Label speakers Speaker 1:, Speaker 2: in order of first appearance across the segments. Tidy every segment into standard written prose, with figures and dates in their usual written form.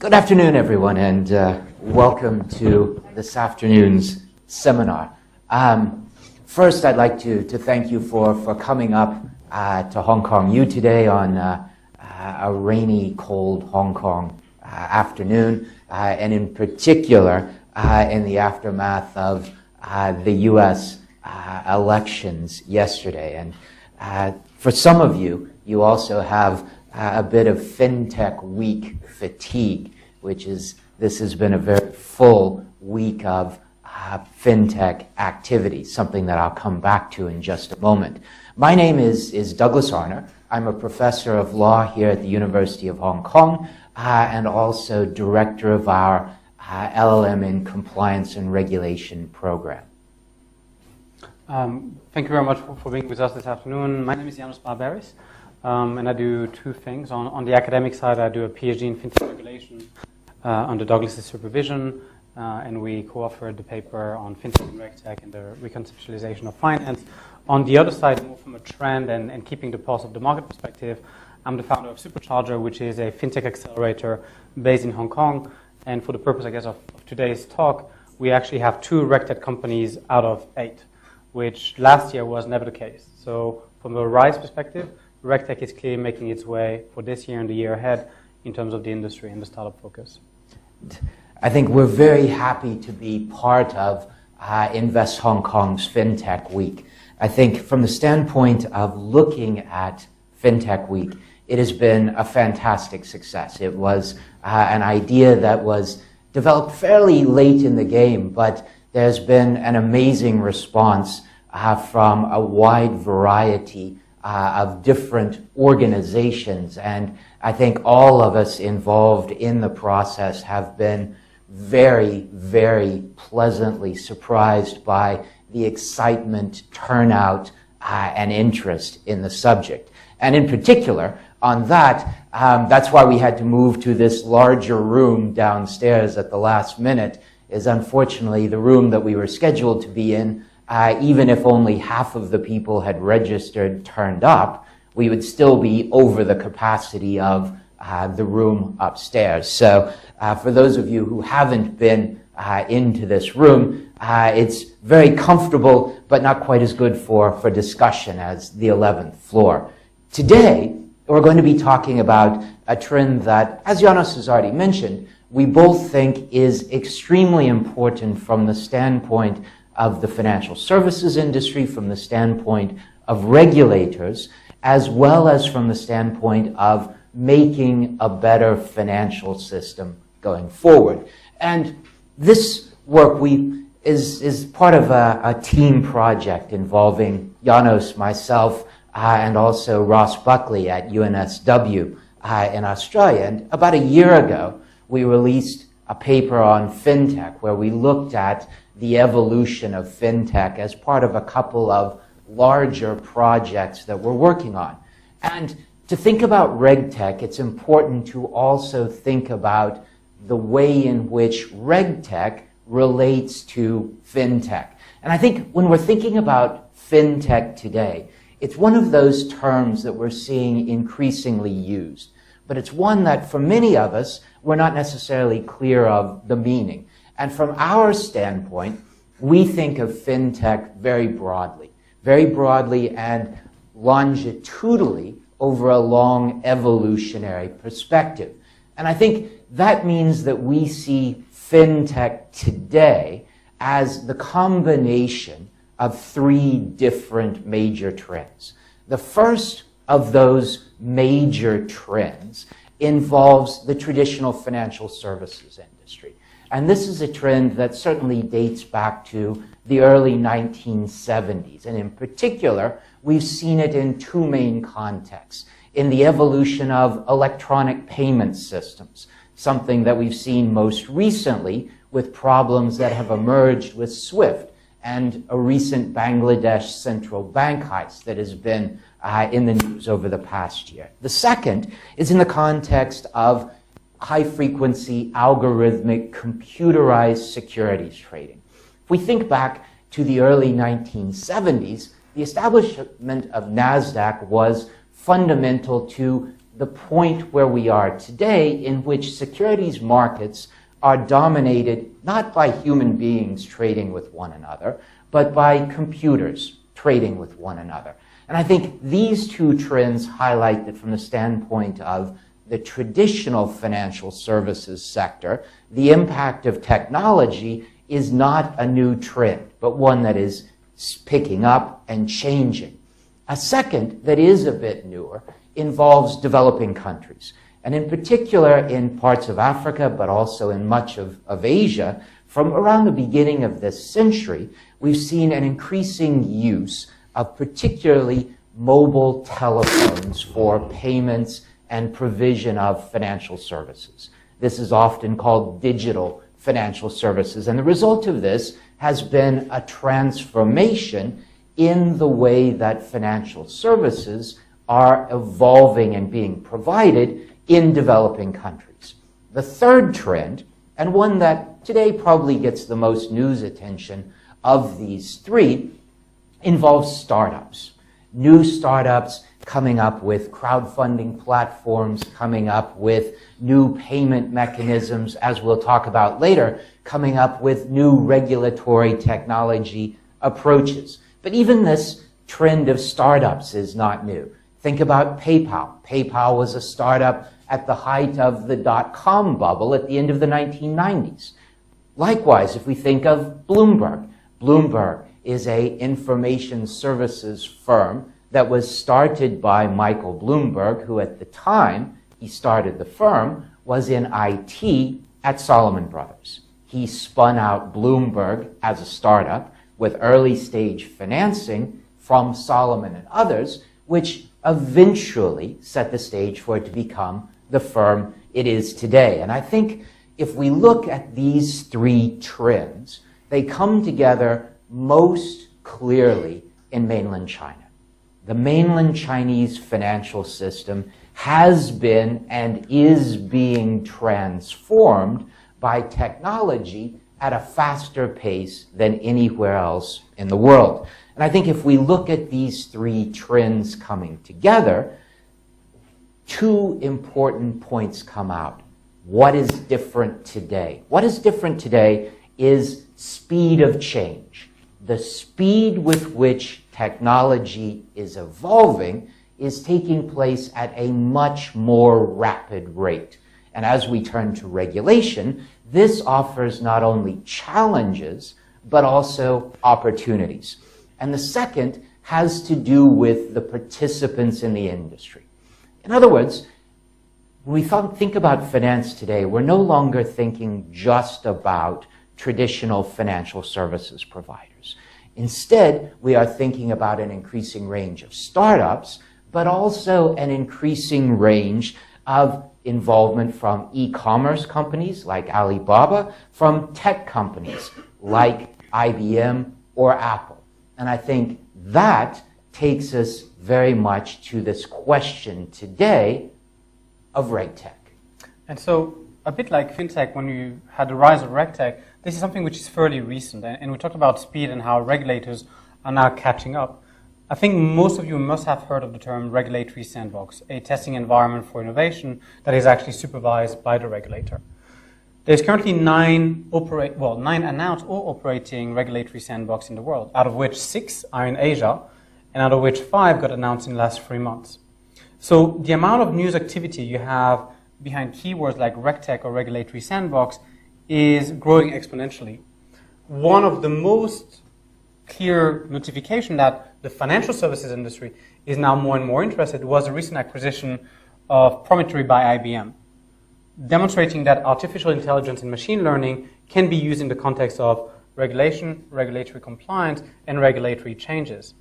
Speaker 1: Good afternoon, everyone, and welcome to this afternoon's seminar. First, I'd like to thank you for coming up to Hong Kong U today on a rainy, cold Hong Kong afternoon, and in particular in the aftermath of the U.S. elections yesterday. And for some of you, you also have a bit of FinTech week fatigue, this has been a very full week of FinTech activity, something that I'll come back to in just a moment. My name is Douglas Arner. I'm a professor of law here at the University of Hong Kong and also director of our LLM in Compliance and Regulation program.
Speaker 2: Thank you very much for being with us this afternoon. My name is Janos Barberis, and I do two things. On the academic side, I do a PhD in FinTech regulation under Douglas's supervision, and we co-authored the paper on FinTech and RegTech and the Reconceptualization of finance. On the other side, more from a trend and keeping the pulse of the market perspective, I'm the founder of Supercharger, which is a FinTech accelerator based in Hong Kong. And for the purpose, I guess, of today's talk, we actually have 2 RegTech companies out of 8, which last year was never the case. So from a rise perspective, RegTech is clearly making its way for this year and the year ahead in terms of the industry and the startup focus.
Speaker 1: I think we're very happy to be part of Invest Hong Kong's FinTech Week. I think from the standpoint of looking at FinTech Week, it has been a fantastic success. It was an idea that was developed fairly late in the game, but there's been an amazing response from a wide variety of different organizations, and I think all of us involved in the process have been very, very pleasantly surprised by the excitement, turnout, and interest in the subject. And in particular, on that, that's why we had to move to this larger room downstairs at the last minute, is unfortunately the room that we were scheduled to be in, even if only half of the people had registered turned up, we would still be over the capacity of the room upstairs. So for those of you who haven't been into this room, it's very comfortable, but not quite as good for discussion as the 11th floor. Today, we're going to be talking about a trend that, as Janos has already mentioned, we both think is extremely important from the standpoint of the financial services industry, from the standpoint of regulators, as well as from the standpoint of making a better financial system going forward. And this work is part of a team project involving Janos, myself, and also Ross Buckley at UNSW in Australia. And about a year ago, we released a paper on FinTech where we looked at the evolution of FinTech as part of a couple of larger projects that we're working on. And to think about RegTech, it's important to also think about the way in which RegTech relates to FinTech. And I think when we're thinking about FinTech today, it's one of those terms that we're seeing increasingly used. But it's one that, for many of us, we're not necessarily clear of the meaning. And from our standpoint, we think of FinTech very broadly and longitudinally over a long evolutionary perspective. And I think that means that we see FinTech today as the combination of 3 different major trends. The first of those major trends involves the traditional financial services industry. And this is a trend that certainly dates back to the early 1970s. And in particular, we've seen it in 2 main contexts. In the evolution of electronic payment systems, something that we've seen most recently with problems that have emerged with SWIFT and a recent Bangladesh central bank heist that has been in the news over the past year. The second is in the context of high-frequency, algorithmic, computerized securities trading. If we think back to the early 1970s, the establishment of NASDAQ was fundamental to the point where we are today, in which securities markets are dominated not by human beings trading with one another, but by computers trading with one another. And I think these two trends highlight that from the standpoint of the traditional financial services sector, the impact of technology is not a new trend, but one that is picking up and changing. A second that is a bit newer involves developing countries. And in particular, in parts of Africa, but also in much of Asia, from around the beginning of this century, we've seen an increasing use of particularly mobile telephones for payments and provision of financial services. This is often called digital financial services. And the result of this has been a transformation in the way that financial services are evolving and being provided in developing countries. The third trend, and one that today probably gets the most news attention of these three, involves startups. New startups coming up with crowdfunding platforms, coming up with new payment mechanisms, as we'll talk about later, coming up with new regulatory technology approaches. But even this trend of startups is not new. Think about PayPal. PayPal was a startup at the height of the dot-com bubble at the end of the 1990s. Likewise, if we think of Bloomberg, Bloomberg is an information services firm that was started by Michael Bloomberg, who at the time he started the firm was in IT at Salomon Brothers. He spun out Bloomberg as a startup with early stage financing from Salomon and others, which eventually set the stage for it to become the firm it is today. And I think if we look at these three trends, they come together most clearly in mainland China. The mainland Chinese financial system has been and is being transformed by technology at a faster pace than anywhere else in the world. And I think if we look at these three trends coming together, two important points come out. What is different today? What is different today is speed of change. The speed with which technology is evolving is taking place at a much more rapid rate. And as we turn to regulation, this offers not only challenges, but also opportunities. And the second has to do with the participants in the industry. In other words, when we think about finance today, we're no longer thinking just about traditional financial services providers. Instead, we are thinking about an increasing range of startups, but also an increasing range of involvement from e-commerce companies like Alibaba, from tech companies like IBM or Apple. And I think that takes us very much to this question today of RegTech.
Speaker 2: And so, a bit like FinTech, when you had the rise of RegTech, this is something which is fairly recent. And we talked about speed and how regulators are now catching up. I think most of you must have heard of the term regulatory sandbox, a testing environment for innovation that is actually supervised by the regulator. There's currently nine announced or operating regulatory sandboxes in the world, out of which 6 are in Asia, and out of which 5 got announced in the last 3 months. So the amount of news activity you have behind keywords like RegTech or regulatory sandbox is growing exponentially. One of the most clear notification that the financial services industry is now more and more interested was a recent acquisition of Promontory by IBM, demonstrating that artificial intelligence and machine learning can be used in the context of regulation, regulatory compliance, and regulatory changes.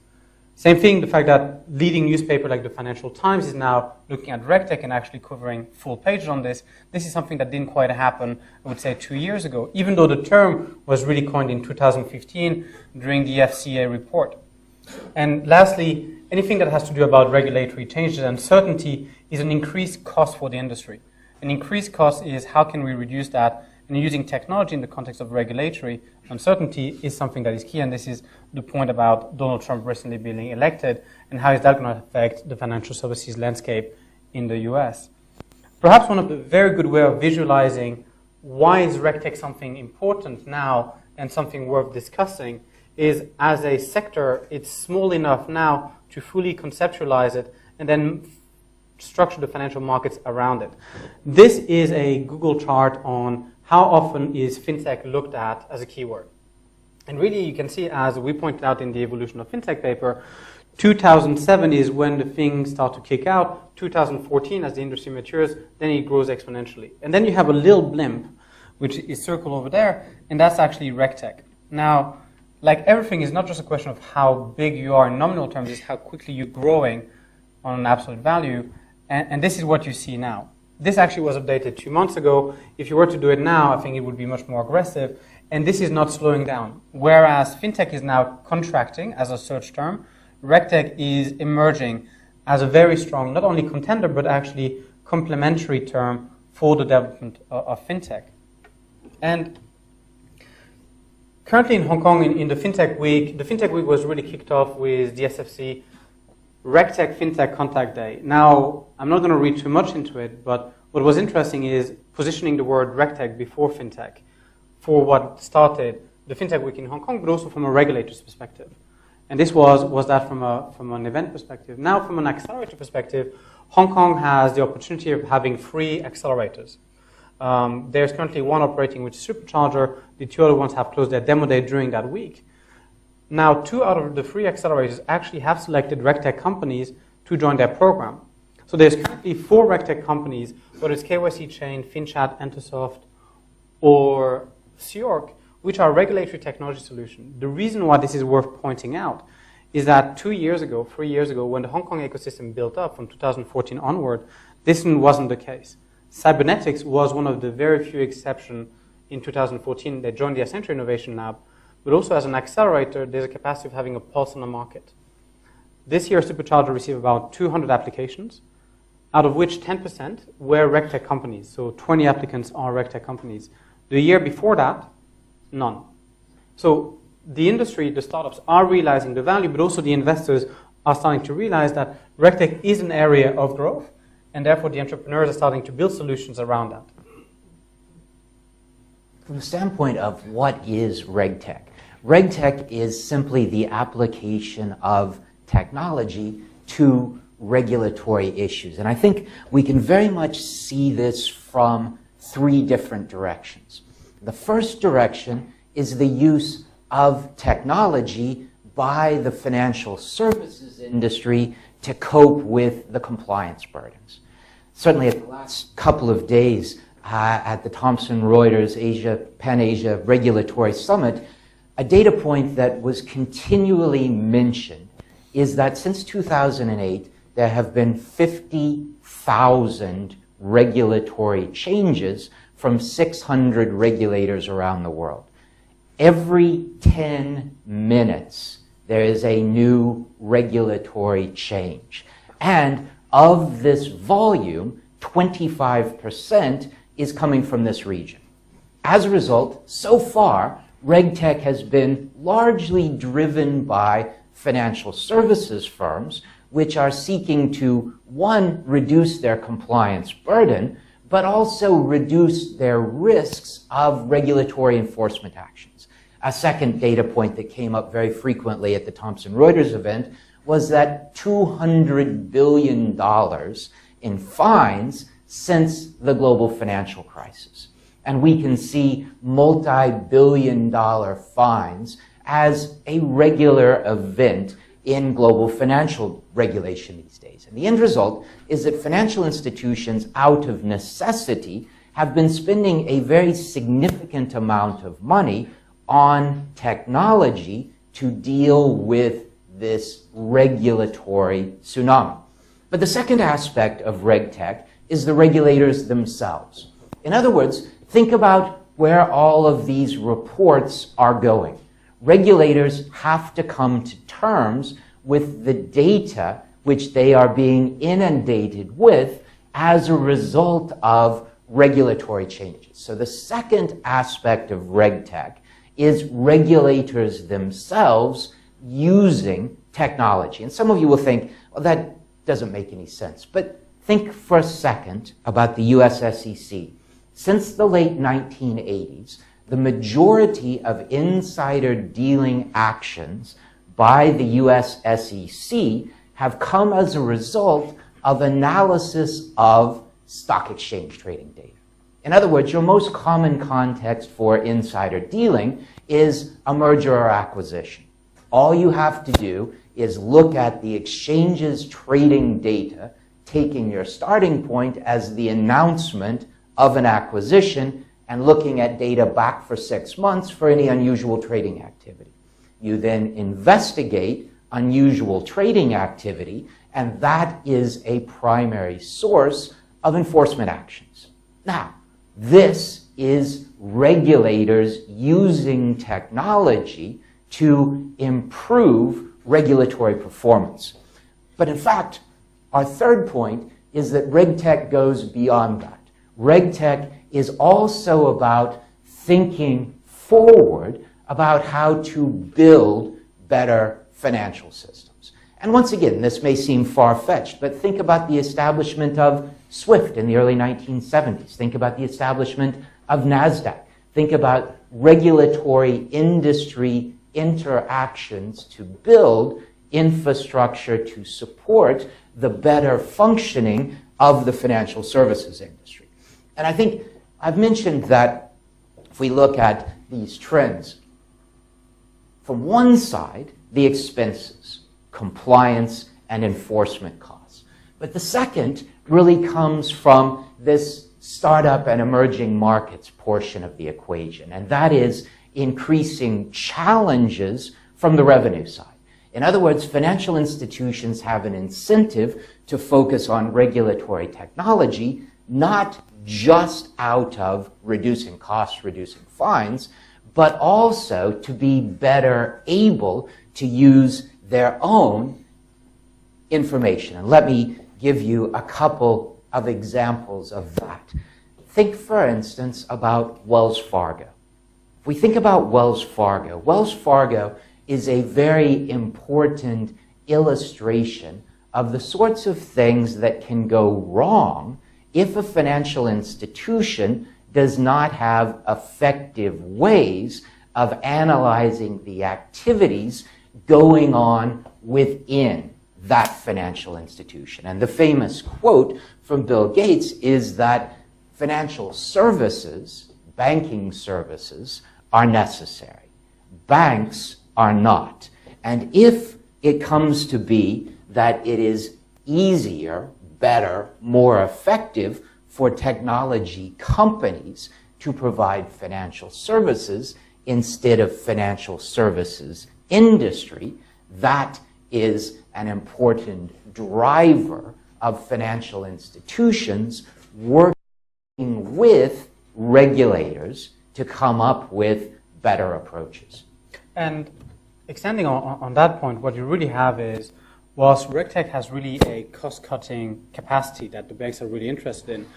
Speaker 2: Same thing, the fact that leading newspaper like the Financial Times is now looking at RegTech and actually covering full pages on this. This is something that didn't quite happen, I would say, 2 years ago, even though the term was really coined in 2015 during the FCA report. And lastly, anything that has to do about regulatory changes and uncertainty is an increased cost for the industry. An increased cost is how can we reduce that, and using technology in the context of regulatory uncertainty is something that is key, and this is the point about Donald Trump recently being elected, and how is that going to affect the financial services landscape in the US. Perhaps one of the very good way of visualizing why is RegTech something important now and something worth discussing is as a sector, it's small enough now to fully conceptualize it and then structure the financial markets around it. This is a Google chart on how often is FinTech looked at as a keyword. And really you can see, as we pointed out in the Evolution of FinTech paper, 2007 is when the things start to kick out. 2014, as the industry matures, then it grows exponentially. And then you have a little blimp, which is circled over there, and that's actually RegTech. Now, like everything, is not just a question of how big you are in nominal terms, it's how quickly you're growing on an absolute value. And this is what you see now. This actually was updated 2 months ago. If you were to do it now, I think it would be much more aggressive. And this is not slowing down. Whereas FinTech is now contracting as a search term, RegTech is emerging as a very strong, not only contender, but actually complementary term for the development of FinTech. And currently in Hong Kong, in the FinTech Week was really kicked off with the SFC RegTech FinTech Contact Day. Now, I'm not going to read too much into it, but what was interesting is positioning the word RegTech before FinTech for what started the FinTech Week in Hong Kong, but also from a regulator's perspective. And this was that from an event perspective. Now, from an accelerator perspective, Hong Kong has the opportunity of having 3 accelerators. There's currently one operating, which is Supercharger. The 2 other ones have closed their demo day during that week. Now, 2 out of the 3 accelerators actually have selected RegTech companies to join their program. So there's currently 4 RegTech companies, whether it's KYC Chain, FinChat, Entersoft, or Seorg, which are regulatory technology solutions. The reason why this is worth pointing out is that 3 years ago, when the Hong Kong ecosystem built up from 2014 onward, this wasn't the case. Cybernetics was one of the very few exceptions in 2014. They joined the Accenture Innovation Lab, but also as an accelerator, there's a capacity of having a pulse on the market. This year, Supercharger received about 200 applications, out of which 10% were RegTech companies. So 20 applicants are RegTech companies. The year before that, none. So the industry, the startups are realizing the value, but also the investors are starting to realize that RegTech is an area of growth, and therefore the entrepreneurs are starting to build solutions around that.
Speaker 1: From the standpoint of what is RegTech, RegTech is simply the application of technology to regulatory issues. And I think we can very much see this from 3 different directions. The first direction is the use of technology by the financial services industry to cope with the compliance burdens. Certainly at the last couple of days at the Thomson Reuters Pan-Asia Regulatory Summit, a data point that was continually mentioned is that since 2008, there have been 50,000 regulatory changes from 600 regulators around the world. Every 10 minutes, there is a new regulatory change. And of this volume, 25% is coming from this region. As a result, so far, RegTech has been largely driven by financial services firms, which are seeking to, 1, reduce their compliance burden, but also reduce their risks of regulatory enforcement actions. A second data point that came up very frequently at the Thomson Reuters event was that $200 billion in fines since the global financial crisis. And we can see multi-billion-dollar fines as a regular event in global financial regulation these days. And the end result is that financial institutions, out of necessity, have been spending a very significant amount of money on technology to deal with this regulatory tsunami. But the second aspect of RegTech is the regulators themselves. In other words, think about where all of these reports are going. Regulators have to come to terms with the data which they are being inundated with as a result of regulatory changes. So the second aspect of RegTech is regulators themselves using technology. And some of you will think, well, that doesn't make any sense. But Think for a second about the US SEC. Since the late 1980s, the majority of insider dealing actions by the US SEC have come as a result of analysis of stock exchange trading data. In other words, your most common context for insider dealing is a merger or acquisition. All you have to do is look at the exchange's trading data, taking your starting point as the announcement of an acquisition and looking at data back for 6 months for any unusual trading activity. You then investigate unusual trading activity, and that is a primary source of enforcement actions. Now, this is regulators using technology to improve regulatory performance. But in fact, our third point is that RegTech goes beyond that. RegTech is also about thinking forward about how to build better financial systems. And once again, this may seem far-fetched, but think about the establishment of SWIFT in the early 1970s. Think about the establishment of NASDAQ. Think about regulatory industry interactions to build infrastructure to support the better functioning of the financial services industry. And I think I've mentioned that if we look at these trends, from one side, the expenses, compliance, and enforcement costs. But the second really comes from this startup and emerging markets portion of the equation, and that is increasing challenges from the revenue side. In other words, financial institutions have an incentive to focus on regulatory technology, not just out of reducing costs, reducing fines, but also to be better able to use their own information. And let me give you a couple of examples of that. Think, for instance, about Wells Fargo. If we think about Wells Fargo is a very important illustration of the sorts of things that can go wrong if a financial institution does not have effective ways of analyzing the activities going on within that financial institution. And the famous quote from Bill Gates is that financial services, banking services, are necessary. Banks are not. And if it comes to be that it is easier, better, more effective for technology companies to provide financial services instead of financial services industry, that is an important driver of financial institutions working with regulators to come up with better approaches.
Speaker 2: And extending on that point, what you really have is, whilst RegTech has really a cost-cutting capacity that the banks are really interested in,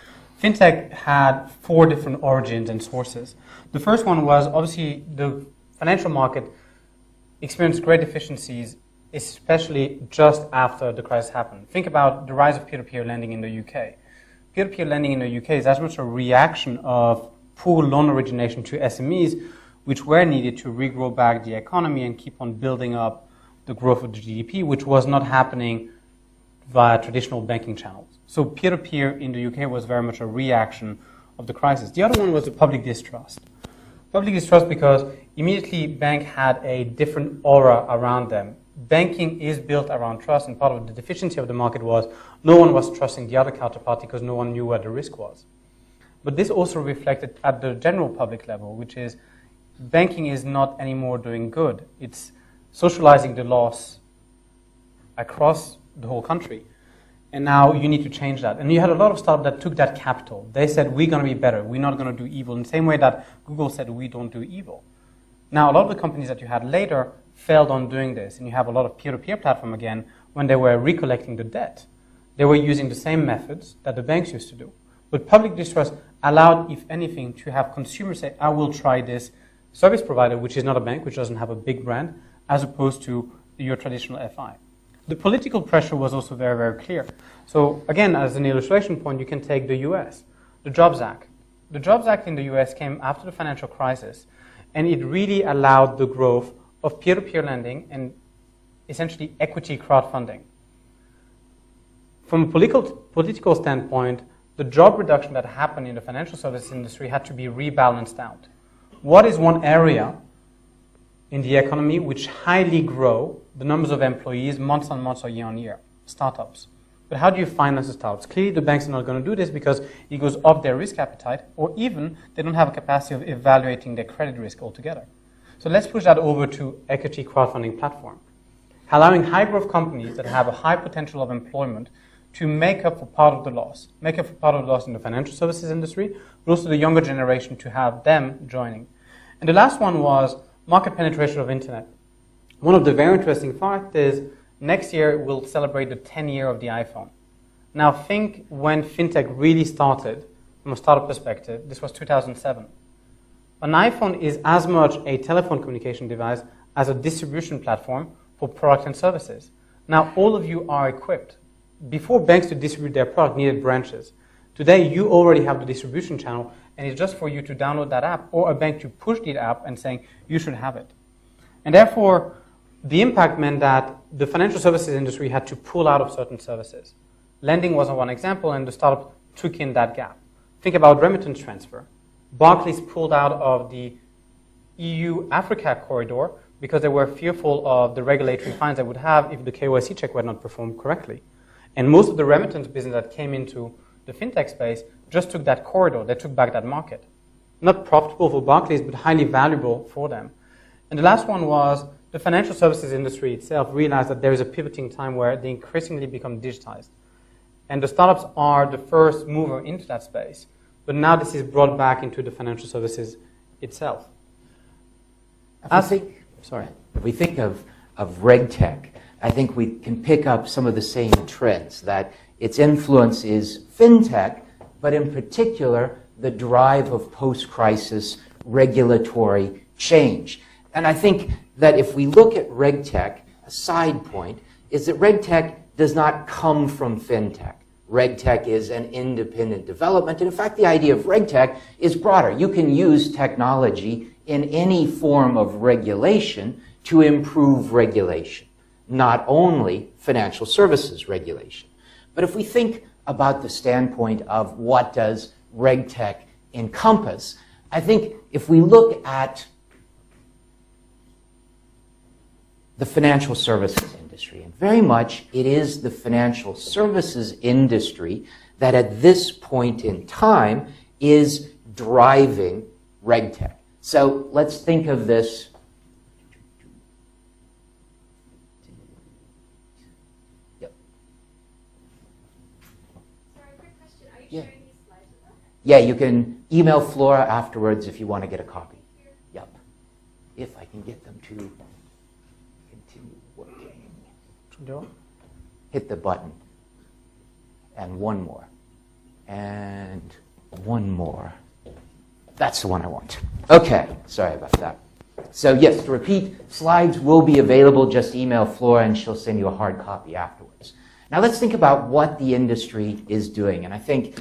Speaker 2: FinTech had 4 different origins and sources. The first one was, obviously, the financial market experienced great efficiencies, especially just after the crisis happened. Think about the rise of peer-to-peer lending in the UK. Peer-to-peer lending in the UK is as much a reaction of poor loan origination to SMEs, which were needed to regrow back the economy and keep on building up the growth of the GDP, which was not happening via traditional banking channels. So peer-to-peer in the UK was very much a reaction of the crisis. The other one was the public distrust. Public distrust because immediately bank had a different aura around them. Banking is built around trust, and part of the deficiency of the market was no one was trusting the other counterparty because no one knew where the risk was. But this also reflected at the general public level, which is banking is not anymore doing good. It's socializing the loss across the whole country. And now you need to change that. And you had a lot of startups that took that capital. They said, we're going to be better. We're not going to do evil. In the same way that Google said, we don't do evil. Now, a lot of the companies that you had later failed on doing this. And you have a lot of peer-to-peer platform again, when they were recollecting the debt. They were using the same methods that the banks used to do. But public distrust allowed, if anything, to have consumers say, I will try this service provider, which is not a bank, which doesn't have a big brand, as opposed to your traditional FI. The political pressure was also very, very clear. So again, as an illustration point, you can take the US, the Jobs Act. The Jobs Act in the US came after the financial crisis, and it really allowed the growth of peer-to-peer lending and essentially equity crowdfunding. From a political standpoint, the job reduction that happened in the financial services industry had to be rebalanced out. What is one area in the economy which highly grow the numbers of employees month on month or year on year? Startups. But how do you finance the startups? Clearly the banks are not going to do this because it goes up their risk appetite, or even they don't have a capacity of evaluating their credit risk altogether. So let's push that over to equity crowdfunding platform, allowing high growth companies that have a high potential of employment to make up for part of the loss. Make up for part of the loss in the financial services industry, but also the younger generation to have them joining. And the last one was market penetration of internet. One of the very interesting facts is next year we'll celebrate the 10 year of the iPhone. Now think when FinTech really started from a startup perspective, this was 2007. An iPhone is as much a telephone communication device as a distribution platform for products and services. Now all of you are equipped. Before banks to distribute their product needed branches. Today you already have the distribution channel, and it's just for you to download that app or a bank to push the app and saying you should have it. And therefore the impact meant that the financial services industry had to pull out of certain services. Lending was one example, and the startup took in that gap. Think about remittance transfer. Barclays pulled out of the EU-Africa corridor because they were fearful of the regulatory fines they would have if the KYC check were not performed correctly. And most of the remittance business that came into the FinTech space just took that corridor. They took back that market. Not profitable for Barclays, but highly valuable for them. And the last one was the financial services industry itself realized that there is a pivoting time where they increasingly become digitized. And the startups are the first mover into that space. But now this is brought back into the financial services itself.
Speaker 1: If we think of RegTech, I think we can pick up some of the same trends, that its influence is FinTech, but in particular, the drive of post-crisis regulatory change. And I think that if we look at RegTech, a side point is that RegTech does not come from FinTech. RegTech is an independent development, and in fact, the idea of RegTech is broader. You can use technology in any form of regulation to improve regulation, not only financial services regulation. But if we think about the standpoint of what does RegTech encompass, I think if we look at the financial services industry, and very much it is the financial services industry that at this point in time is driving RegTech. So let's think of this. Yeah, you can email Flora afterwards if you want to get a copy. Yep. If I can get them to continue working. Hit the button. And one more. And one more. That's the one I want. Okay, sorry about that. So yes, to repeat, slides will be available. Just email Flora and she'll send you a hard copy afterwards. Now let's think about what the industry is doing. And I think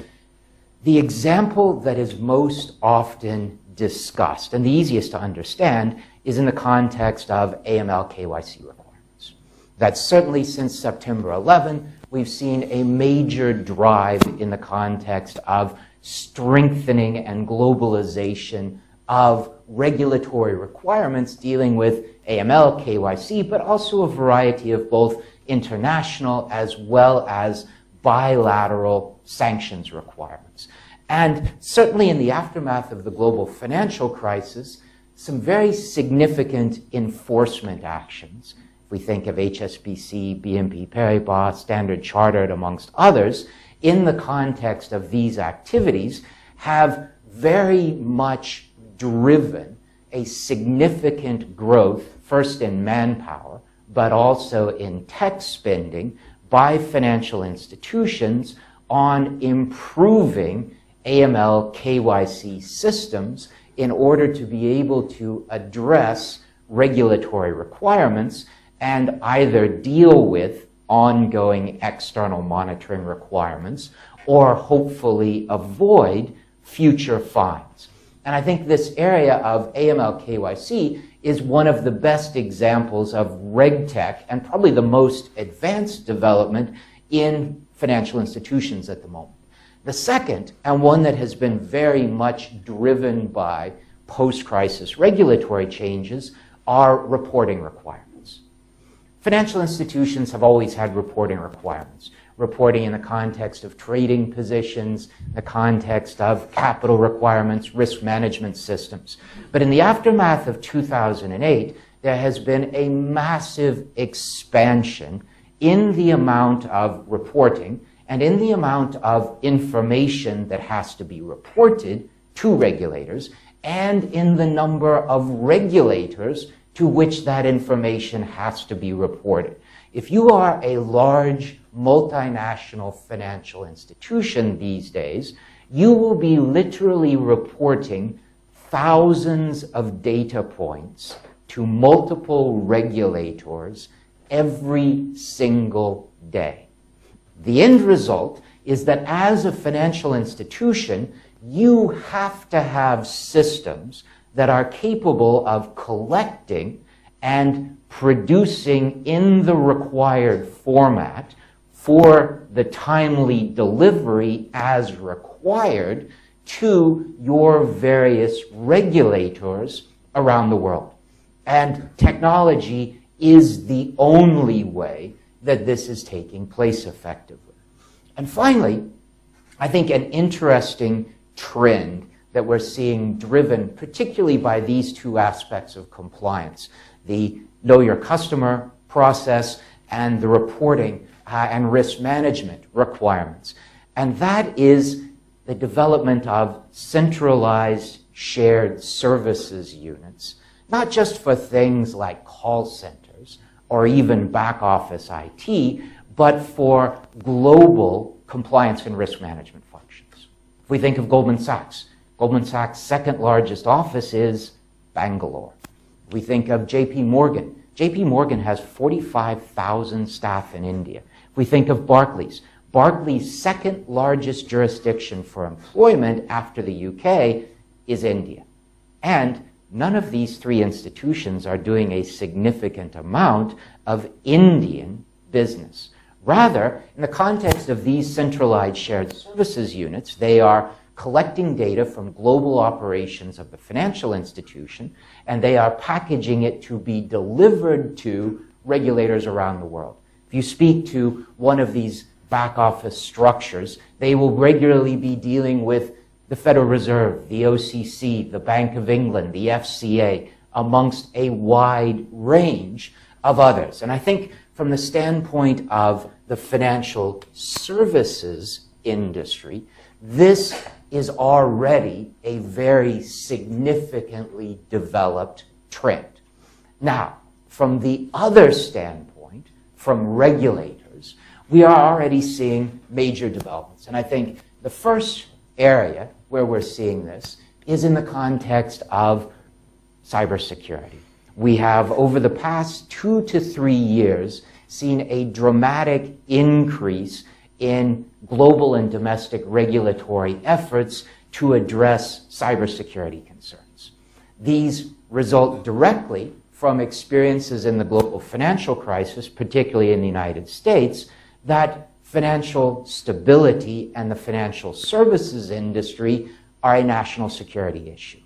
Speaker 1: the example that is most often discussed and the easiest to understand is in the context of AML KYC requirements. That certainly since September 11, we've seen a major drive in the context of strengthening and globalization of regulatory requirements dealing with AML, KYC, but also a variety of both international as well as bilateral sanctions requirements. And certainly in the aftermath of the global financial crisis, some very significant enforcement actions. If we think of HSBC, BNP Paribas, Standard Chartered, amongst others, in the context of these activities, have very much driven a significant growth, first in manpower, but also in tech spending by financial institutions on improving AML KYC systems in order to be able to address regulatory requirements and either deal with ongoing external monitoring requirements or hopefully avoid future fines. And I think this area of AML KYC is one of the best examples of RegTech and probably the most advanced development in financial institutions at the moment. The second, and one that has been very much driven by post-crisis regulatory changes, are reporting requirements. Financial institutions have always had reporting requirements. Reporting in the context of trading positions, the context of capital requirements, risk management systems. But in the aftermath of 2008, there has been a massive expansion in the amount of reporting and in the amount of information that has to be reported to regulators, and in the number of regulators to which that information has to be reported. If you are a large multinational financial institution these days, you will be literally reporting thousands of data points to multiple regulators every single day. The end result is that as a financial institution, you have to have systems that are capable of collecting and producing in the required format for the timely delivery as required to your various regulators around the world. And technology is the only way that this is taking place effectively. And finally, I think an interesting trend that we're seeing driven particularly by these two aspects of compliance, the know your customer process and the reporting and risk management requirements. And that is the development of centralized shared services units, not just for things like call centers or even back office IT, but for global compliance and risk management functions. If we think of Goldman Sachs' second largest office is Bangalore. If we think of JP Morgan has 45,000 staff in India. If we think of Barclays' second largest jurisdiction for employment after the UK is India. And none of these three institutions are doing a significant amount of Indian business. Rather, in the context of these centralized shared services units, they are collecting data from global operations of the financial institution, and they are packaging it to be delivered to regulators around the world. If you speak to one of these back office structures, they will regularly be dealing with the Federal Reserve, the OCC, the Bank of England, the FCA, amongst a wide range of others. And I think from the standpoint of the financial services industry, this is already a very significantly developed trend. Now, from the other standpoint, from regulators, we are already seeing major developments. And I think the first area where we're seeing this is in the context of cybersecurity. We have, over the past 2 to 3 years, seen a dramatic increase in global and domestic regulatory efforts to address cybersecurity concerns. These result directly from experiences in the global financial crisis, particularly in the United States, that financial stability and the financial services industry are a national security issue.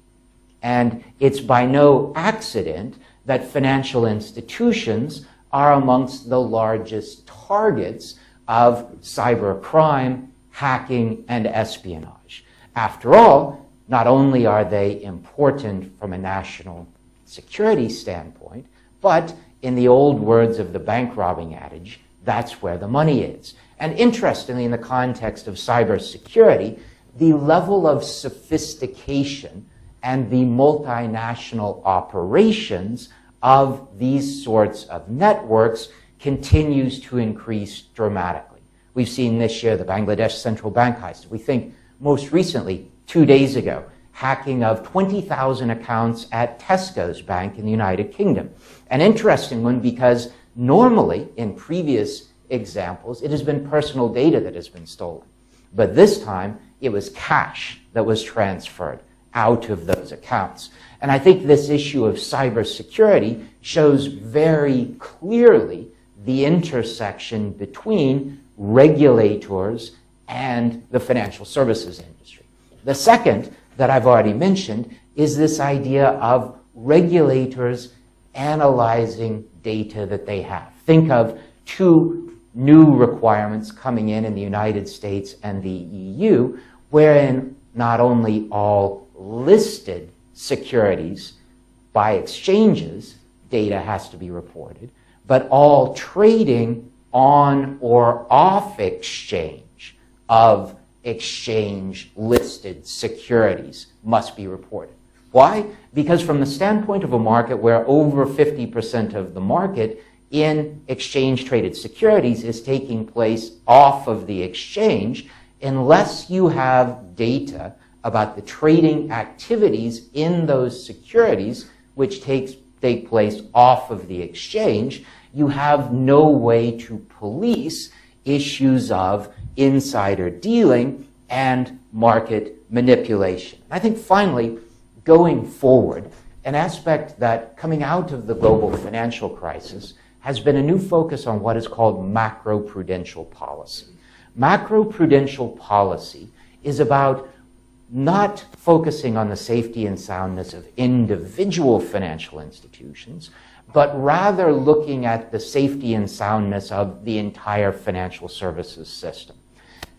Speaker 1: And it's by no accident that financial institutions are amongst the largest targets of cybercrime, hacking, and espionage. After all, not only are they important from a national security standpoint, but in the old words of the bank robbing adage, that's where the money is. And interestingly, in the context of cybersecurity, the level of sophistication and the multinational operations of these sorts of networks continues to increase dramatically. We've seen this year the Bangladesh Central Bank heist. We think most recently, 2 days ago, hacking of 20,000 accounts at Tesco's bank in the United Kingdom. An interesting one because normally in previous examples, it has been personal data that has been stolen. But this time, it was cash that was transferred out of those accounts. And I think this issue of cybersecurity shows very clearly the intersection between regulators and the financial services industry. The second that I've already mentioned is this idea of regulators analyzing data that they have. Think of two new requirements coming in the United States and the EU, wherein not only all listed securities by exchanges data has to be reported, but all trading on or off exchange of exchange-listed securities must be reported. Why? Because from the standpoint of a market where over 50% of the market in exchange-traded securities is taking place off of the exchange, unless you have data about the trading activities in those securities, which take place off of the exchange, you have no way to police issues of insider dealing and market manipulation. I think finally, going forward, an aspect that coming out of the global financial crisis has been a new focus on what is called macroprudential policy. Macroprudential policy is about not focusing on the safety and soundness of individual financial institutions, but rather looking at the safety and soundness of the entire financial services system.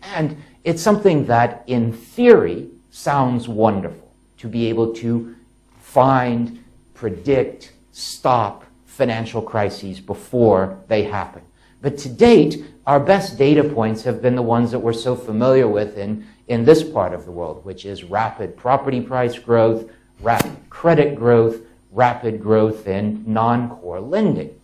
Speaker 1: And it's something that, in theory, sounds wonderful, to be able to find, predict, stop financial crises before they happen. But to date, our best data points have been the ones that we're so familiar with in this part of the world, which is rapid property price growth, rapid credit growth, rapid growth in non-core lending.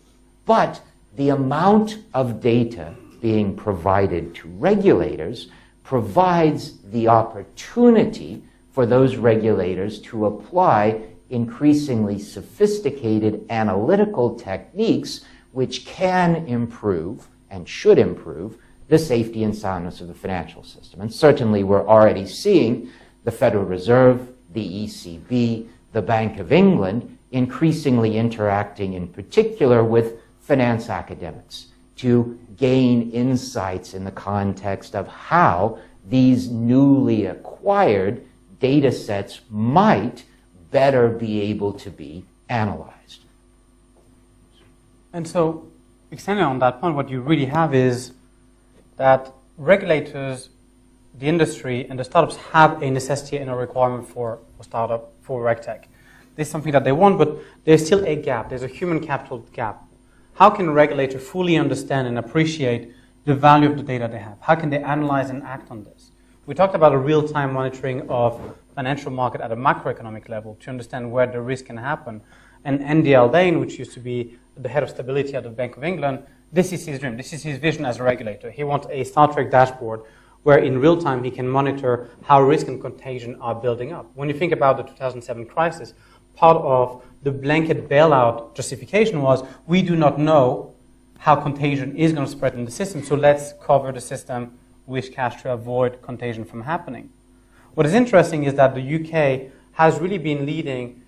Speaker 1: But the amount of data being provided to regulators provides the opportunity for those regulators to apply increasingly sophisticated analytical techniques which can improve and should improve the safety and soundness of the financial system. And certainly we're already seeing the Federal Reserve, the ECB, the Bank of England increasingly interacting in particular with finance academics to gain insights in the context of how these newly acquired data sets might better be able to be analyzed.
Speaker 2: And so, extending on that point, what you really have is that regulators, the industry, and the startups have a necessity and a requirement for startup, for RegTech. This is something that they want, but there's still a gap. There's a human capital gap. How can regulators fully understand and appreciate the value of the data they have? How can they analyze and act on this? We talked about a real-time monitoring of financial market at a macroeconomic level to understand where the risk can happen. And Andy Aldane, which used to be the head of stability at the Bank of England, this is his dream. This is his vision as a regulator. He wants a Star Trek dashboard where in real time he can monitor how risk and contagion are building up. When you think about the 2007 crisis, part of the blanket bailout justification was we do not know how contagion is going to spread in the system, so let's cover the system with cash to avoid contagion from happening. What is interesting is that the UK has really been leading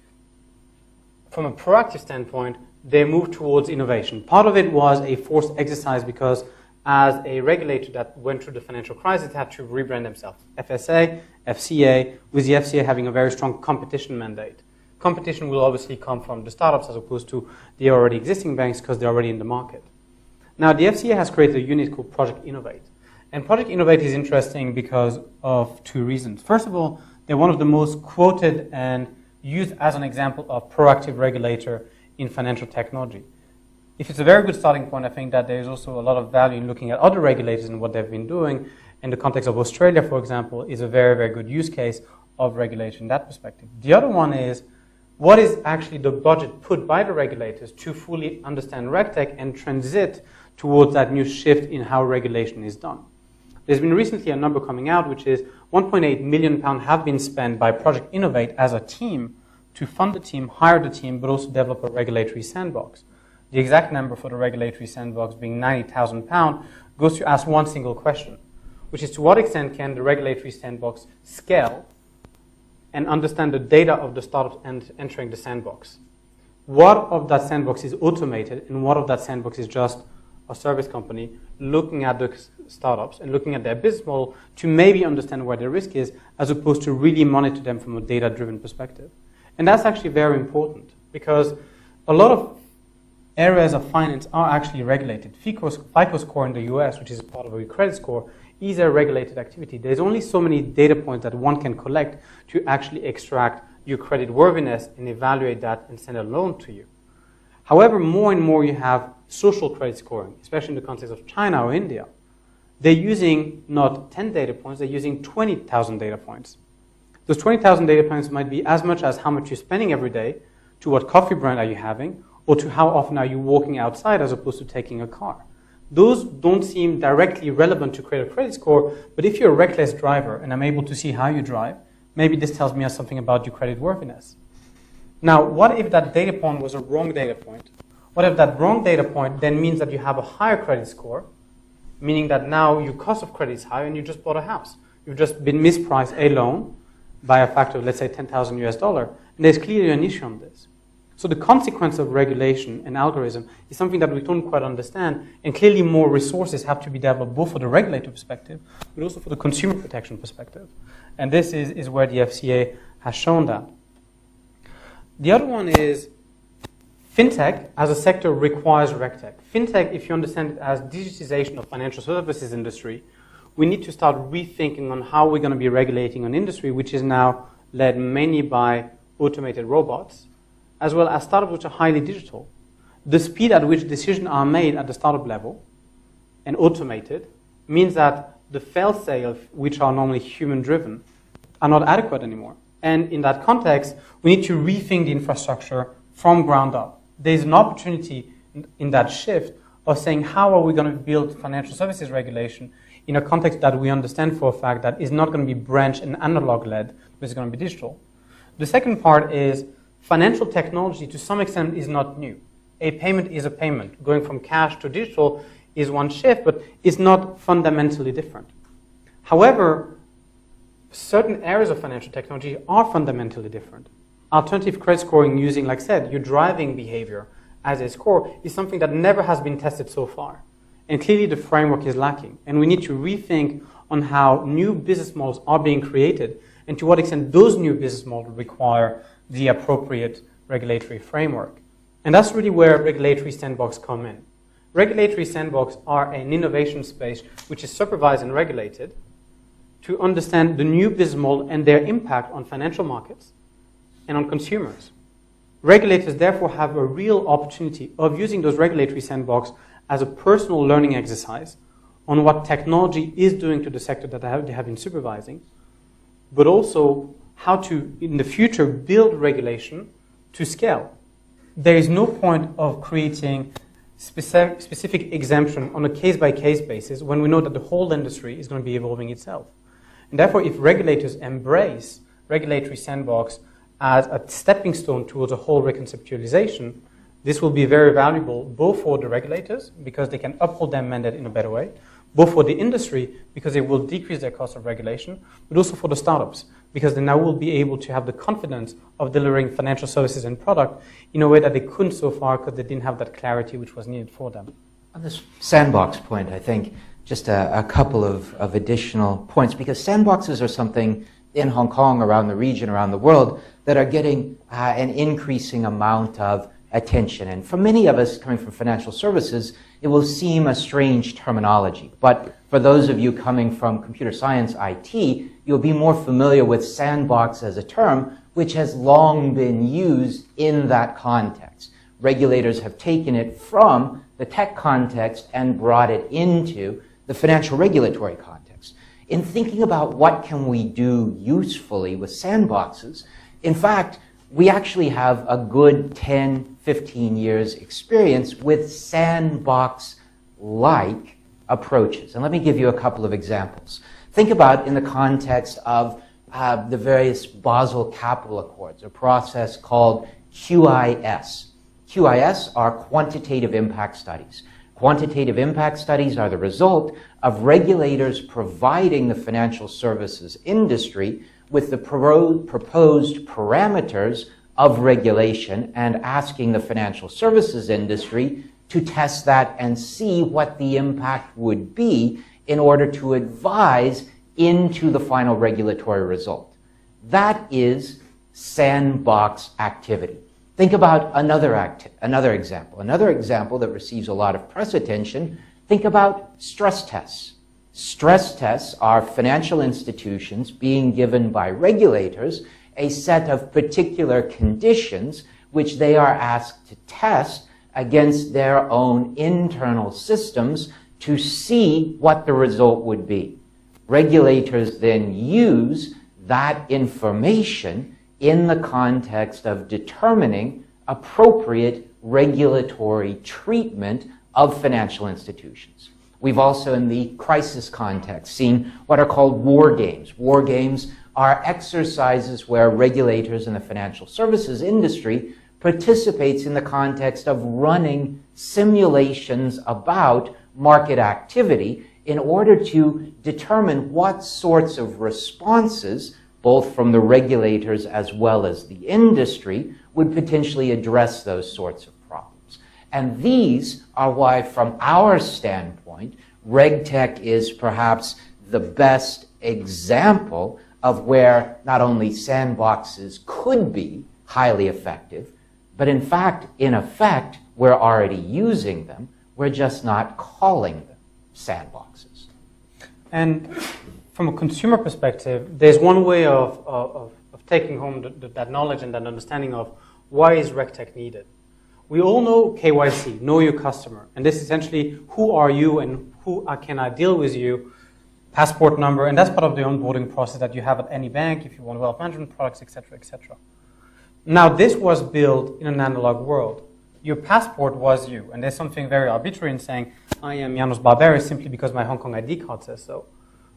Speaker 2: from a proactive standpoint. They moved towards innovation. Part of it was a forced exercise because as a regulator that went through the financial crisis, had to rebrand themselves. FSA, FCA, with the FCA having a very strong competition mandate. Competition will obviously come from the startups as opposed to the already existing banks because they're already in the market. Now, the FCA has created a unit called Project Innovate. And Project Innovate is interesting because of two reasons. First of all, they're one of the most quoted and used as an example of proactive regulator in financial technology. If it's a very good starting point, I think that there's also a lot of value in looking at other regulators and what they've been doing. In the context of Australia, for example, is a very, very good use case of regulation in that perspective. The other one is, what is actually the budget put by the regulators to fully understand RegTech and transit towards that new shift in how regulation is done? There's been recently a number coming out, which is £1.8 million have been spent by Project Innovate as a team to fund the team, hire the team, but also develop a regulatory sandbox. the exact number for the regulatory sandbox being £90,000, goes to ask one single question, which is to what extent can the regulatory sandbox scale and understand the data of the startups entering the sandbox? What of that sandbox is automated and what of that sandbox is just a service company looking at the startups and looking at their business model to maybe understand where the risk is, as opposed to really monitor them from a data-driven perspective. And that's actually very important, because a lot of areas of finance are actually regulated. FICO score in the US, which is part of a credit score, is a regulated activity. There's only so many data points that one can collect to actually extract your credit worthiness and evaluate that and send a loan to you. However, more and more you have social credit scoring, especially in the context of China or India. They're using not 10 data points, they're using 20,000 data points. Those 20,000 data points might be as much as how much you're spending every day, to what coffee brand are you having, or to how often are you walking outside as opposed to taking a car. Those don't seem directly relevant to create a credit score, but if you're a reckless driver and I'm able to see how you drive, maybe this tells me something about your credit worthiness. Now, what if that data point was a wrong data point? What if that wrong data point then means that you have a higher credit score, meaning that now your cost of credit is higher and you just bought a house. You've just been mispriced a loan by a factor of, let's say, $10,000 US, and there's clearly an issue on this. So the consequence of regulation and algorithm is something that we don't quite understand, and clearly more resources have to be developed both for the regulator perspective, but also for the consumer protection perspective. And this is where the FCA has shown that. The other one is FinTech as a sector requires RegTech. FinTech, if you understand it as digitization of financial services industry, we need to start rethinking on how we're going to be regulating an industry which is now led mainly by automated robots, as well as startups which are highly digital. The speed at which decisions are made at the startup level and automated means that the fail-safes, which are normally human-driven, are not adequate anymore. And in that context, we need to rethink the infrastructure from ground up. There's an opportunity in that shift of saying, how are we going to build financial services regulation in a context that we understand for a fact that is not going to be branch and analog-led, but it's going to be digital. The second part is financial technology, to some extent, is not new. A payment is a payment. Going from cash to digital is one shift, but it's not fundamentally different. However, certain areas of financial technology are fundamentally different. Alternative credit scoring using, like I said, your driving behavior as a score is something that never has been tested so far. And clearly the framework is lacking. And we need to rethink on how new business models are being created and to what extent those new business models require the appropriate regulatory framework. And that's really where regulatory sandbox come in. Regulatory sandbox are an innovation space which is supervised and regulated to understand the new business model and their impact on financial markets and on consumers. Regulators therefore have a real opportunity of using those regulatory sandbox as a personal learning exercise on what technology is doing to the sector that they have been supervising, but also how to, in the future, build regulation to scale. There is no point of creating specific exemption on a case-by-case basis when we know that the whole industry is going to be evolving itself. And therefore, if regulators embrace regulatory sandbox as a stepping stone towards a whole reconceptualization, this will be very valuable both for the regulators, because they can uphold their mandate in a better way, both for the industry, because it will decrease their cost of regulation, but also for the startups, because they now will be able to have the confidence of delivering financial services and product in a way that they couldn't so far because they didn't have that clarity which was needed for them.
Speaker 1: On this sandbox point, I think just a couple of additional points, because sandboxes are something in Hong Kong, around the region, around the world, that are getting an increasing amount of attention. And for many of us coming from financial services, it will seem a strange terminology. But for those of you coming from computer science, IT, you'll be more familiar with sandbox as a term, which has long been used in that context. Regulators have taken it from the tech context and brought it into the financial regulatory context. In thinking about what can we do usefully with sandboxes, in fact, we actually have a good 10, 15 years experience with sandbox-like approaches. And let me give you a couple of examples. Think about in the context of the various Basel Capital Accords, a process called QIS. QIS are quantitative impact studies. Quantitative impact studies are the result of regulators providing the financial services industry with the proposed parameters of regulation and asking the financial services industry to test that and see what the impact would be in order to advise into the final regulatory result. That is sandbox activity. Think about another example that receives a lot of press attention. Think about stress tests. Stress tests are financial institutions being given by regulators a set of particular conditions which they are asked to test against their own internal systems to see what the result would be. Regulators then use that information in the context of determining appropriate regulatory treatment of financial institutions. We've also, in the crisis context, seen what are called war games. War games are exercises where regulators in the financial services industry participates in the context of running simulations about market activity in order to determine what sorts of responses, both from the regulators as well as the industry, would potentially address those sorts of problems. And these are why, from our standpoint, RegTech is perhaps the best example of where not only sandboxes could be highly effective, but in effect, we're already using them. We're just not calling them sandboxes.
Speaker 2: And from a consumer perspective, there's one way of taking home that knowledge and that understanding of why is RegTech needed. We all know KYC, know your customer, and this is essentially who are you and who can I deal with you, passport number, and that's part of the onboarding process that you have at any bank if you want wealth management products, etc., etc. Now, this was built in an analog world. Your passport was you, and there's something very arbitrary in saying, I am Janos Barberis simply because my Hong Kong ID card says so.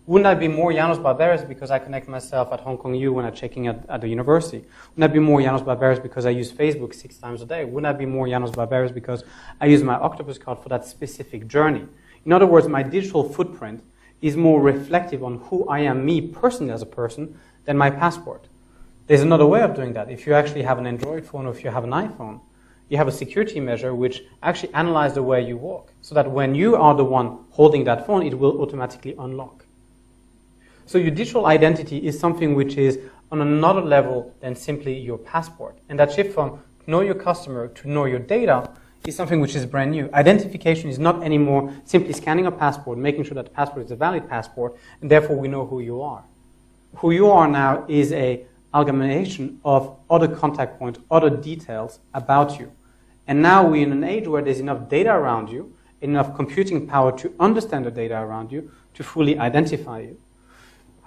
Speaker 2: Wouldn't I be more Janos Barberis because I connect myself at Hong Kong U when I'm checking at the university? Wouldn't I be more Janos Barberis because I use Facebook 6 times a day? Wouldn't I be more Janos Barberis because I use my Octopus card for that specific journey? In other words, my digital footprint is more reflective on who I am, me personally as a person, than my passport. There's another way of doing that. If you actually have an Android phone or if you have an iPhone, you have a security measure which actually analyzes the way you walk, so that when you are the one holding that phone, it will automatically unlock. So your digital identity is something which is on another level than simply your passport. And that shift from know your customer to know your data is something which is brand new. Identification is not anymore simply scanning a passport, making sure that the passport is a valid passport, and therefore we know who you are. Who you are now is an amalgamation of other contact points, other details about you. And now we're in an age where there's enough data around you, enough computing power to understand the data around you, to fully identify you.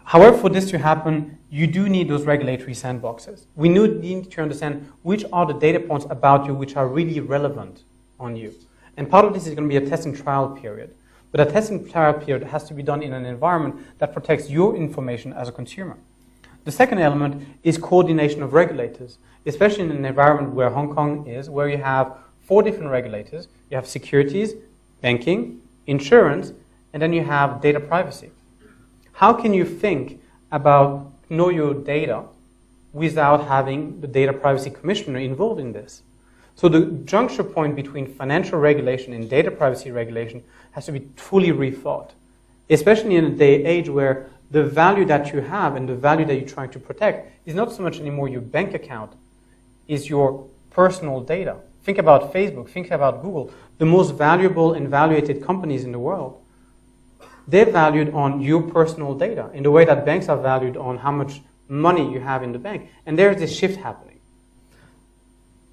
Speaker 2: However, for this to happen, you do need those regulatory sandboxes. We need to understand which are the data points about you which are really relevant on you. And part of this is going to be a test and trial period. But a test and trial period has to be done in an environment that protects your information as a consumer. The second element is coordination of regulators, especially in an environment where Hong Kong is, where you have 4 different regulators. You have securities, banking, insurance, and then you have data privacy. How can you think about know your data without having the data privacy commissioner involved in this? So the juncture point between financial regulation and data privacy regulation has to be fully rethought, especially in a age where the value that you have and the value that you're trying to protect is not so much anymore your bank account, is your personal data. Think about Facebook, think about Google, the most valuable and valuated companies in the world. They're valued on your personal data in the way that banks are valued on how much money you have in the bank. And there's this shift happening.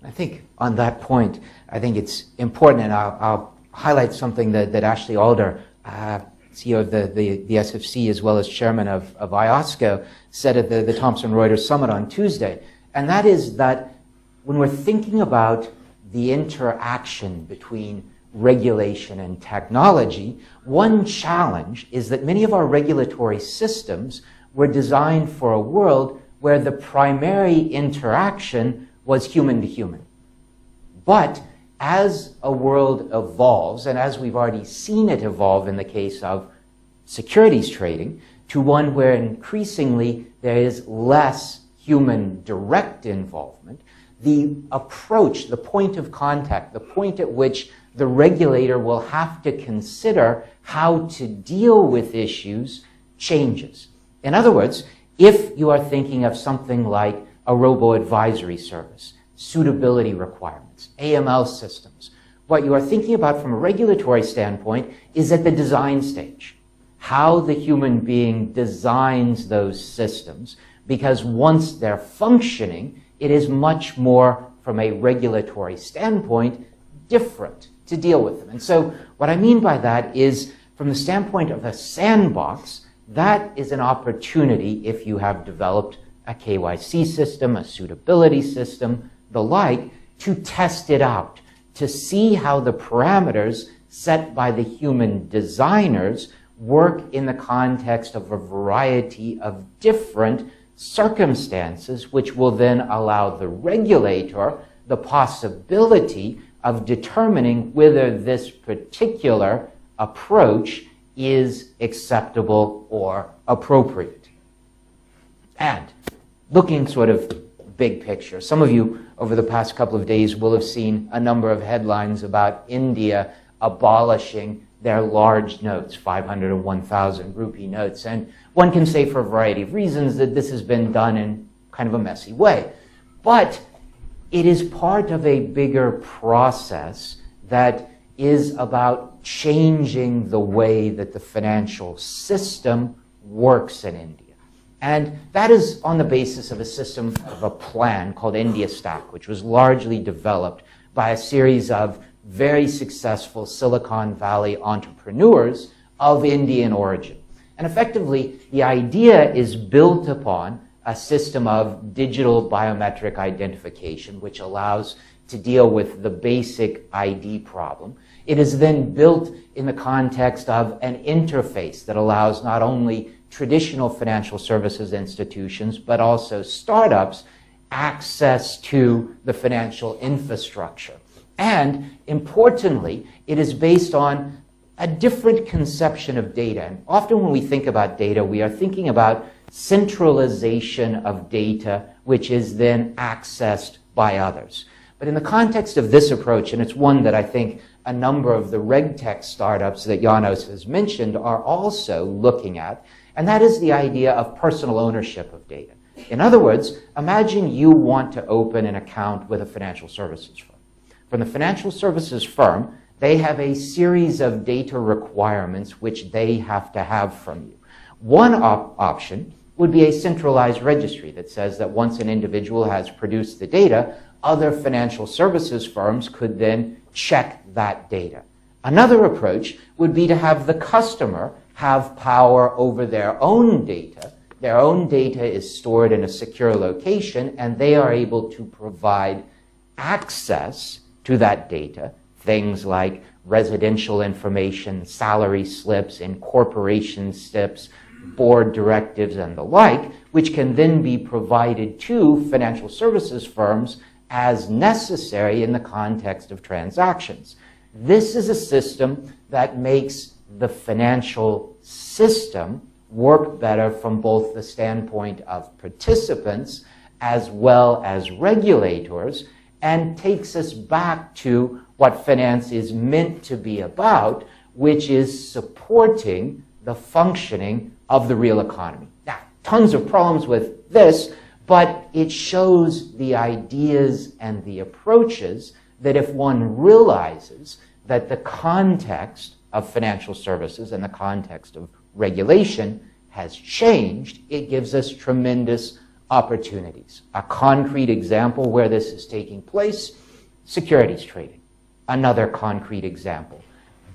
Speaker 1: I think on that point, I think it's important, and I'll highlight something that Ashley Alder, CEO of the SFC as well as chairman of IOSCO, said at the Thomson Reuters Summit on Tuesday. And that is that when we're thinking about the interaction between regulation and technology, one challenge is that many of our regulatory systems were designed for a world where the primary interaction was human to human. But as a world evolves, and as we've already seen it evolve in the case of securities trading, to one where increasingly there is less human direct involvement, the approach, the point of contact, the point at which the regulator will have to consider how to deal with issues changes. In other words, if you are thinking of something like a robo-advisory service, suitability requirements, AML systems, what you are thinking about from a regulatory standpoint is at the design stage, how the human being designs those systems, because once they're functioning, it is much more, from a regulatory standpoint, different to deal with them. And so what I mean by that is, from the standpoint of a sandbox, that is an opportunity if you have developed a KYC system, a suitability system, the like, to test it out, to see how the parameters set by the human designers work in the context of a variety of different circumstances, which will then allow the regulator the possibility of determining whether this particular approach is acceptable or appropriate. And looking sort of big picture, some of you over the past couple of days will have seen a number of headlines about India abolishing their large notes, 500 and 1,000 rupee notes. And one can say for a variety of reasons that this has been done in kind of a messy way. But it is part of a bigger process that is about changing the way that the financial system works in India. And that is on the basis of a system of a plan called India Stack, which was largely developed by a series of very successful Silicon Valley entrepreneurs of Indian origin. And effectively, the idea is built upon a system of digital biometric identification, which allows to deal with the basic ID problem. It is then built in the context of an interface that allows not only traditional financial services institutions, but also startups access to the financial infrastructure. And importantly, it is based on a different conception of data. And often when we think about data, we are thinking about centralization of data, which is then accessed by others. But in the context of this approach, and it's one that I think a number of the RegTech startups that Janos has mentioned are also looking at, and that is the idea of personal ownership of data. In other words, imagine you want to open an account with a financial services firm. From the financial services firm, they have a series of data requirements which they have to have from you. One option would be a centralized registry that says that once an individual has produced the data, other financial services firms could then check that data. Another approach would be to have the customer have power over their own data. Their own data is stored in a secure location, and they are able to provide access to that data, things like residential information, salary slips, incorporation slips, board directives, and the like, which can then be provided to financial services firms as necessary in the context of transactions. This is a system that makes the financial system work better from both the standpoint of participants as well as regulators, and takes us back to what finance is meant to be about, which is supporting the functioning of the real economy. Now, tons of problems with this, but it shows the ideas and the approaches that if one realizes that the context of financial services and the context of regulation has changed, it gives us tremendous opportunities. A concrete example where this is taking place, securities trading. Another concrete example,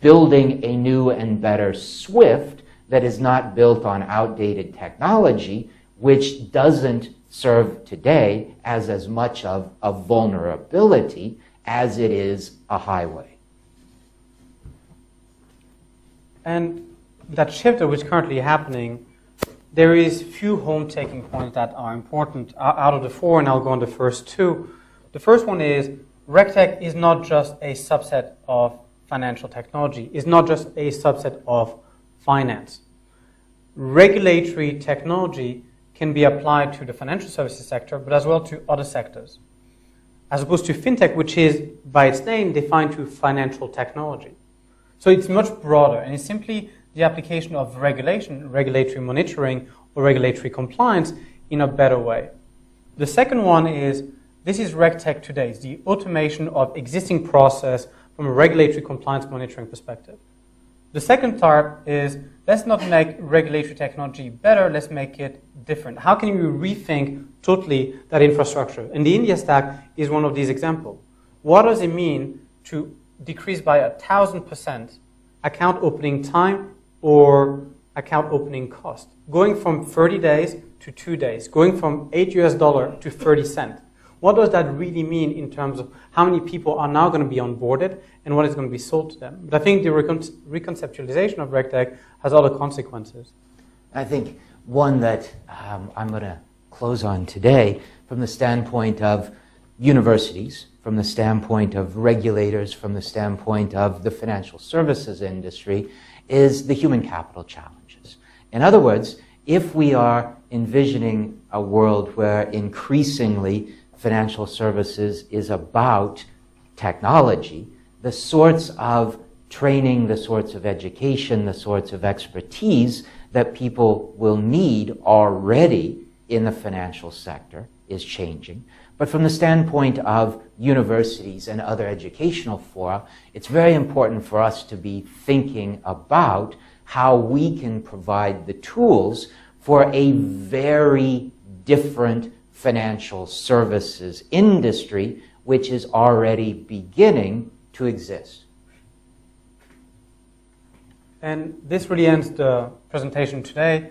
Speaker 1: building a new and better SWIFT that is not built on outdated technology, which doesn't serve today as much of a vulnerability as it is a highway.
Speaker 2: And that shift which is currently happening, there is few home-taking points that are important out of the four, and I'll go on the first two. The first one is RegTech is not just a subset of financial technology, is not just a subset of finance. Regulatory technology can be applied to the financial services sector, but as well to other sectors. As opposed to FinTech, which is, by its name, defined to financial technology. So it's much broader, and it's simply the application of regulation, regulatory monitoring, or regulatory compliance in a better way. The second one is, this is RegTech today, it's the automation of existing process from a regulatory compliance monitoring perspective. The second part is, let's not make regulatory technology better, let's make it different. How can you rethink totally that infrastructure? And the India stack is one of these examples. What does it mean to decrease by 1,000% account opening time or account opening cost? Going from 30 days to 2 days, going from $8 to 30 cents. What does that really mean in terms of how many people are now going to be onboarded and what is going to be sold to them? But I think the reconceptualization of RegTech has other consequences.
Speaker 1: I think one that I'm going to close on today from the standpoint of universities, from the standpoint of regulators, from the standpoint of the financial services industry, is the human capital challenges. In other words, if we are envisioning a world where increasingly financial services is about technology, the sorts of training, the sorts of education, the sorts of expertise that people will need already in the financial sector is changing. But from the standpoint of universities and other educational fora, it's very important for us to be thinking about how we can provide the tools for a very different financial services industry, which is already beginning to exist.
Speaker 2: And this really ends the presentation today.